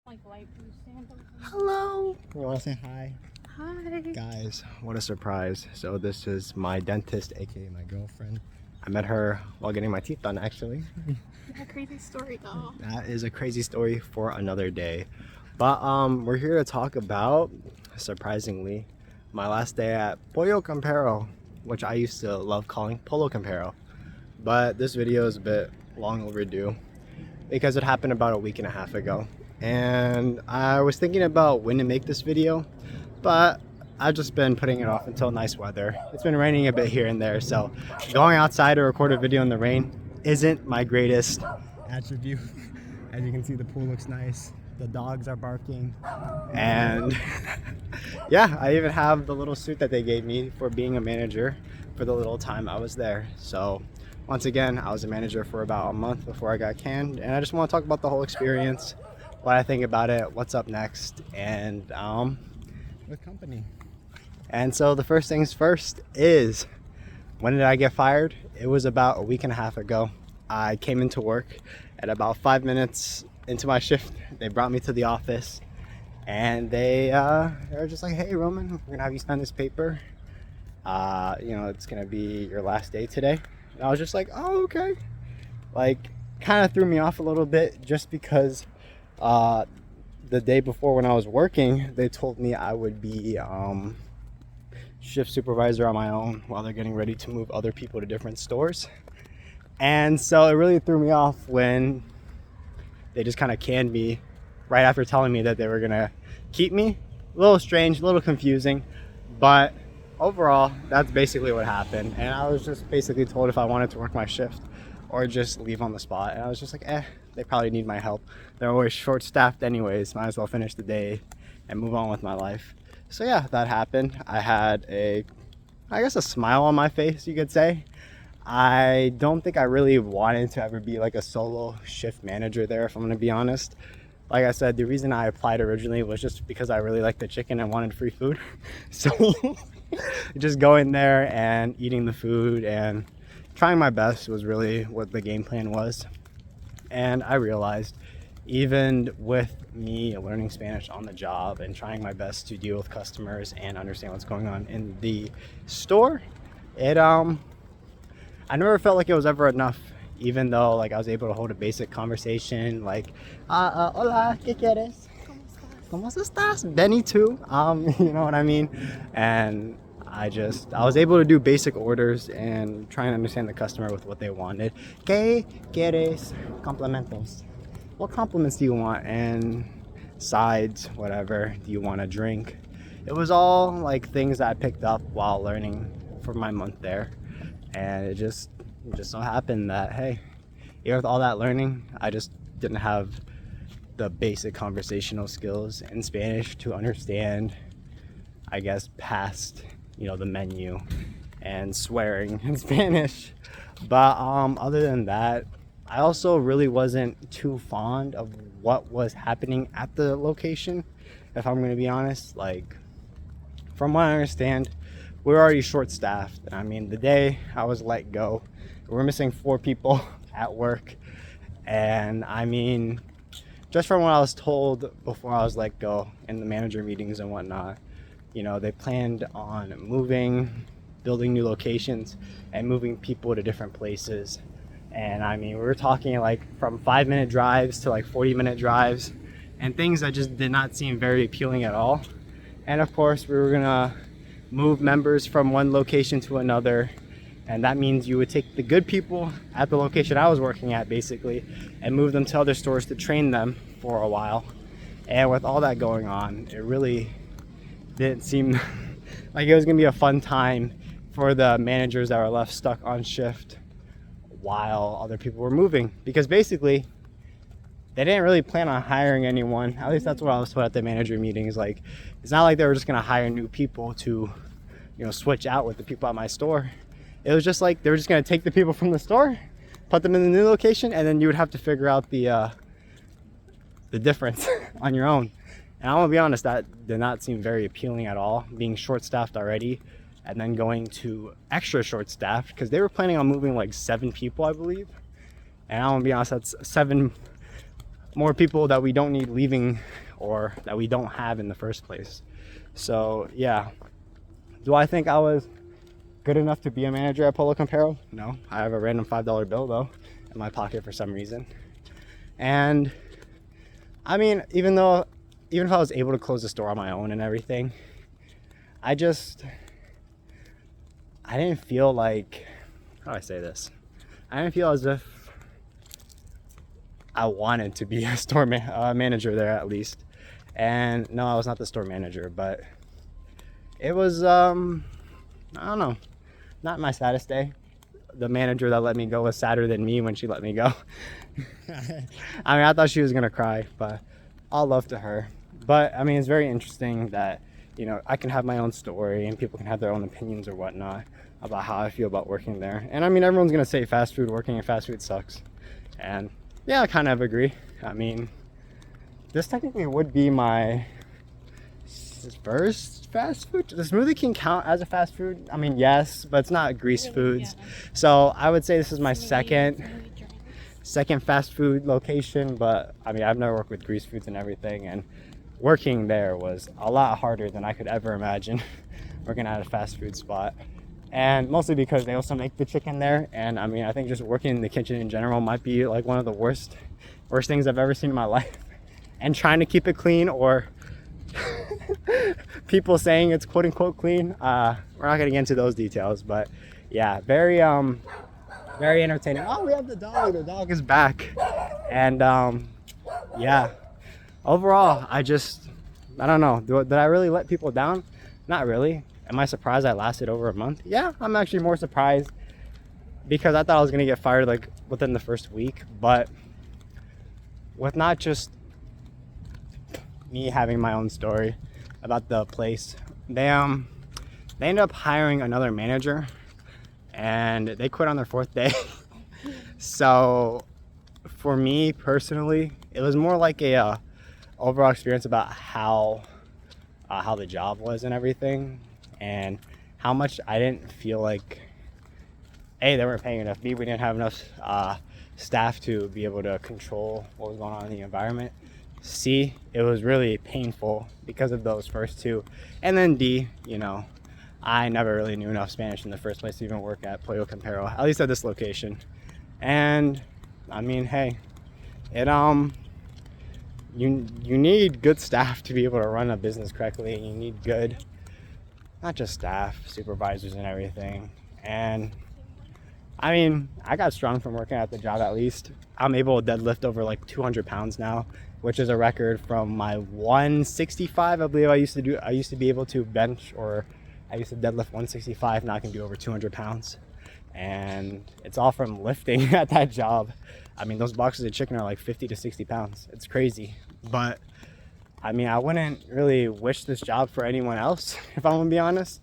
Like light blue sandals. Hello. You want to say hi? Hi. Guys, what a surprise. So this is my dentist, aka my girlfriend. I met her while getting my teeth done, actually. A crazy story though. That is a crazy story for another day. But we're here to talk about, surprisingly, my last day at Pollo Campero, which I used to love calling Polo Campero. But this video is a bit long overdue because it happened about a week and a half ago. And I was thinking about when to make this video, but I've just been putting it off until nice weather. It's been raining a bit here and there, so going outside to record a video in the rain isn't my greatest attribute. As you can see, the pool looks nice. The dogs are barking. And yeah, I even have the little suit that they gave me for being a manager for the little time I was there. So once again, I was a manager for about a month before I got canned, and I just want to talk about the whole experience, what I think about it, what's up next, and with company. And so the first things first is, when did I get fired? It was about a week and a half ago. I came into work at about 5 minutes into my shift. They brought me to the office and they were just like, hey Roman, we're gonna have you sign this paper. It's gonna be your last day today. And I was just like, oh, okay. Like, kind of threw me off a little bit just because the day before when I was working, they told me I would be shift supervisor on my own while they're getting ready to move other people to different stores. And so it really threw me off when they just kind of canned me right after telling me that they were gonna keep me. A little strange, a little confusing, but overall, that's basically what happened. And I was just basically told if I wanted to work my shift or just leave on the spot. And I was just like, they probably need my help. They're always short-staffed anyways. Might as well finish the day and move on with my life. So yeah, that happened. I had a smile on my face, you could say. I don't think I really wanted to ever be like a solo shift manager there, if I'm gonna be honest. Like I said, the reason I applied originally was just because I really liked the chicken and wanted free food. So just going there and eating the food and trying my best was really what the game plan was. And I realized, even with me learning Spanish on the job and trying my best to deal with customers and understand what's going on in the store, I never felt like it was ever enough. Even though like I was able to hold a basic conversation like, hola, ¿qué quieres? ¿Cómo estás? Benny too, you know what I mean? And I was able to do basic orders and try and understand the customer with what they wanted. ¿Qué quieres? Complementos. What compliments do you want? And sides, whatever. Do you want a drink? It was all like things that I picked up while learning for my month there. And it just so happened that, hey, even with all that learning, I just didn't have the basic conversational skills in Spanish to understand, I guess, past, the menu and swearing in Spanish. But other than that, I also really wasn't too fond of what was happening at the location, if I'm going to be honest. Like, from what I understand, we're already short-staffed. I mean, the day I was let go, we're missing 4 people at work. And I mean, just from what I was told before I was let go in the manager meetings and whatnot, they planned on moving, building new locations, and moving people to different places. And I mean, we were talking like from 5-minute drives to like 40-minute drives, and things that just did not seem very appealing at all. And of course, we were gonna move members from one location to another, and that means you would take the good people at the location I was working at basically and move them to other stores to train them for a while. And with all that going on, it really didn't seem like it was gonna be a fun time for the managers that were left stuck on shift while other people were moving, because basically they didn't really plan on hiring anyone. At least that's what I was told at the manager meetings. Like, it's not like they were just gonna hire new people to, switch out with the people at my store. It was just like they were just gonna take the people from the store, put them in the new location, and then you would have to figure out the difference on your own. And I'm gonna be honest, that did not seem very appealing at all, being short-staffed already and then going to extra short-staffed, because they were planning on moving like 7 people, I believe. And I'm gonna be honest, that's 7 more people that we don't need leaving or that we don't have in the first place. So yeah, do I think I was good enough to be a manager at Polo Comparo? No. I have a random $5 bill though in my pocket for some reason. And I mean, even if I was able to close the store on my own and everything, I didn't feel like, how do I say this? I didn't feel as if I wanted to be a store manager there, at least. And no, I was not the store manager, but it was, I don't know, not my saddest day. The manager that let me go was sadder than me when she let me go. I mean, I thought she was gonna cry, but all love to her. But I mean, it's very interesting that, you know, I can have my own story and people can have their own opinions or whatnot about how I feel about working there. And I mean, everyone's gonna say working in fast food sucks. And yeah, I kind of agree. I mean, this technically would be my first fast food. The Smoothie King count as a fast food? I mean, yes, but it's not Grease Foods. Yeah. So I would say this is my Smoothie drinks. second fast food location. But I mean, I've never worked with Grease Foods and everything, and working there was a lot harder than I could ever imagine working at a fast food spot. And mostly because they also make the chicken there, and I mean, I think just working in the kitchen in general might be like one of the worst things I've ever seen in my life. And trying to keep it clean, or people saying it's quote unquote clean, we're not gonna get into those details, but yeah, very entertaining. Oh, we have the dog is back. And yeah, overall, I don't know, did I really let people down? Not really. Am I surprised I lasted over a month? Yeah, I'm actually more surprised, because I thought I was gonna get fired like within the first week. But with not just me having my own story about the place, they ended up hiring another manager, and they quit on their 4th day. So for me personally, it was more like a overall experience about how the job was and everything, and how much I didn't feel like, A, they weren't paying enough, B, we didn't have enough staff to be able to control what was going on in the environment, C, it was really painful because of those first two, and then D, you know, I never really knew enough Spanish in the first place to even work at Pollo Comparo, at least at this location. And I mean, hey, it you need good staff to be able to run a business correctly. You need good, not just staff, supervisors and everything. And I mean, I got strong from working at the job. At least I'm able to deadlift over like 200 pounds now, which is a record from my 165. I believe I used to be able to bench, or I used to deadlift 165. Now I can do over 200 pounds. And it's all from lifting at that job. I mean, those boxes of chicken are like 50 to 60 pounds. It's crazy. But I mean, I wouldn't really wish this job for anyone else, if I'm gonna be honest.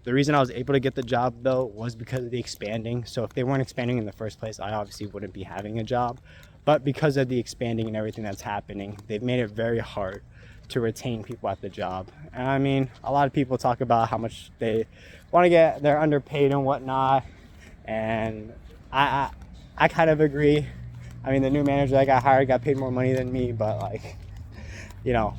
The reason I was able to get the job though was because of the expanding. So if they weren't expanding in the first place, I obviously wouldn't be having a job. But because of the expanding and everything that's happening, they've made it very hard to retain people at the job. And I mean, a lot of people talk about how much they want to get, they're underpaid and whatnot. And I kind of agree. I mean, the new manager that got hired got paid more money than me, but like, you know,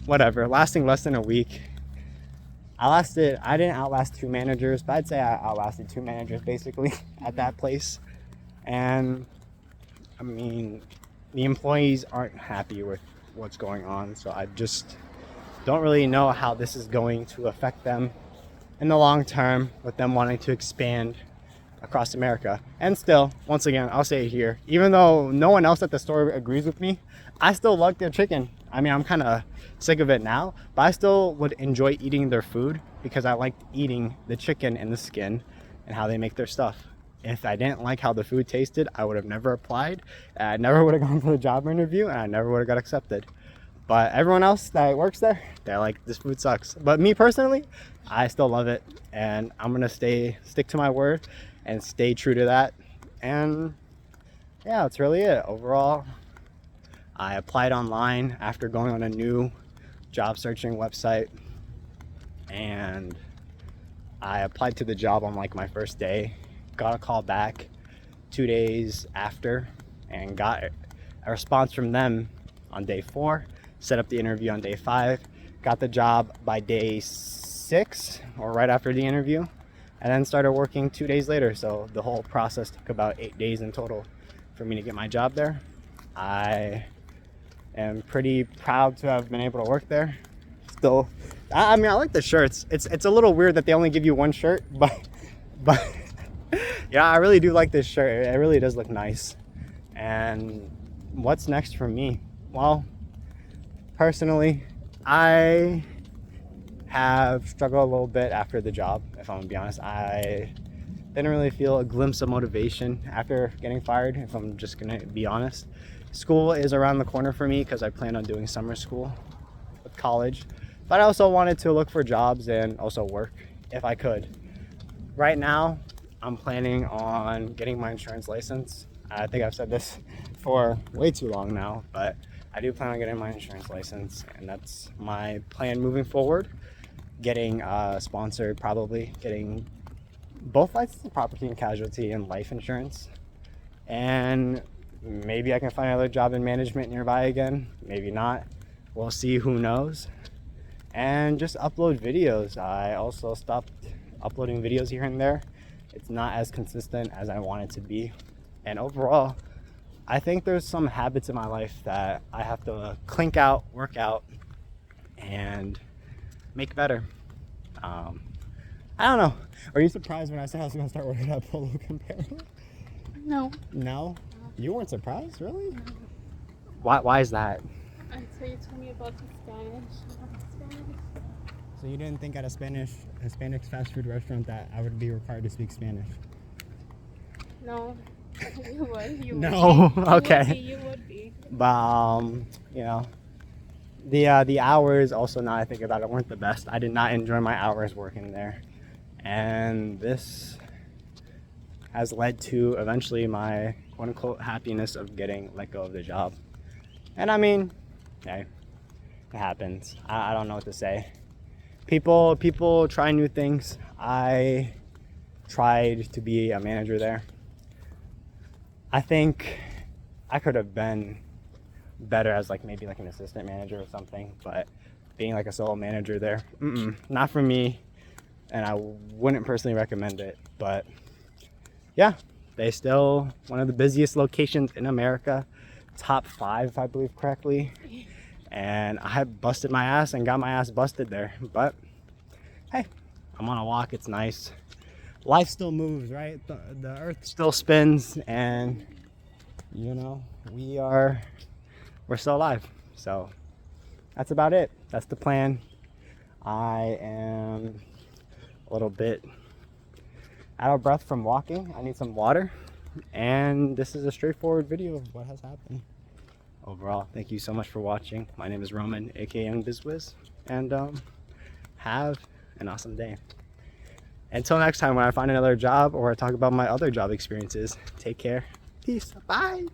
whatever. Lasting less than a week. I didn't outlast 2 managers, but I'd say I outlasted 2 managers basically at that place. And I mean, the employees aren't happy with what's going on, so I just don't really know how this is going to affect them in the long term, with them wanting to expand across America. And still, once again, I'll say it here, even though no one else at the store agrees with me, I still like their chicken. I mean, I'm kind of sick of it now, but I still would enjoy eating their food because I liked eating the chicken and the skin and how they make their stuff. If I didn't like how the food tasted, I would have never applied. I never would have gone for the job interview, and I never would have got accepted. But everyone else that works there, they're like, this food sucks. But me personally, I still love it, and I'm gonna stick to my word and stay true to that. And yeah, that's really it. Overall, I applied online after going on a new job searching website, and I applied to the job on like my first day, got a call back 2 days after, and got a response from them on day 4, set up the interview on day 5, got the job by day 6 or right after the interview, and then started working 2 days later. So the whole process took about 8 days in total for me to get my job there. I am pretty proud to have been able to work there. Still, I mean, I like the shirts. It's a little weird that they only give you one shirt, but yeah, I really do like this shirt. It really does look nice. And what's next for me? Well, personally, I have struggled a little bit after the job, if I'm gonna be honest. I didn't really feel a glimpse of motivation after getting fired, if I'm just gonna be honest. School is around the corner for me because I plan on doing summer school with college, but I also wanted to look for jobs and also work if I could. Right now, I'm planning on getting my insurance license. I think I've said this for way too long now, but I do plan on getting my insurance license, and that's my plan moving forward. Getting sponsored, probably getting both licenses, property and casualty and life insurance. And maybe I can find another job in management nearby again, maybe not. We'll see, who knows. And just upload videos. I also stopped uploading videos here and there. It's not as consistent as I want it to be. And overall, I think there's some habits in my life that I have to clink out, work out, and make better. I don't know. Are you surprised when I said I was going to start working at Polo Compare? No. No? You weren't surprised, really? Why is that? Until you told me about the Spanish. So you didn't think at a Spanish fast food restaurant that I would be required to speak Spanish? No. You would. You would. No? Be. Okay. You would be. But, you know, the hours also, now I think about it, weren't the best. I did not enjoy my hours working there. And this has led to eventually my quote-unquote happiness of getting let go of the job. And I mean, hey, it happens. I don't know what to say. People try new things. I tried to be a manager there. I think I could have been better as maybe an assistant manager or something, but being a solo manager there, not for me, and I wouldn't personally recommend it. But yeah, they still one of the busiest locations in America, top 5 if I believe correctly, and I busted my ass and got my ass busted there. But hey, I'm on a walk, it's nice. Life still moves, right? The earth still spins, and you know, we're still alive. So that's about it. That's the plan. I am a little bit out of breath from walking. I need some water, and this is a straightforward video of what has happened. Overall, thank you so much for watching. My name is Roman, aka Young BizWiz, and have an awesome day. Until next time, when I find another job or I talk about my other job experiences, take care. Peace. Bye.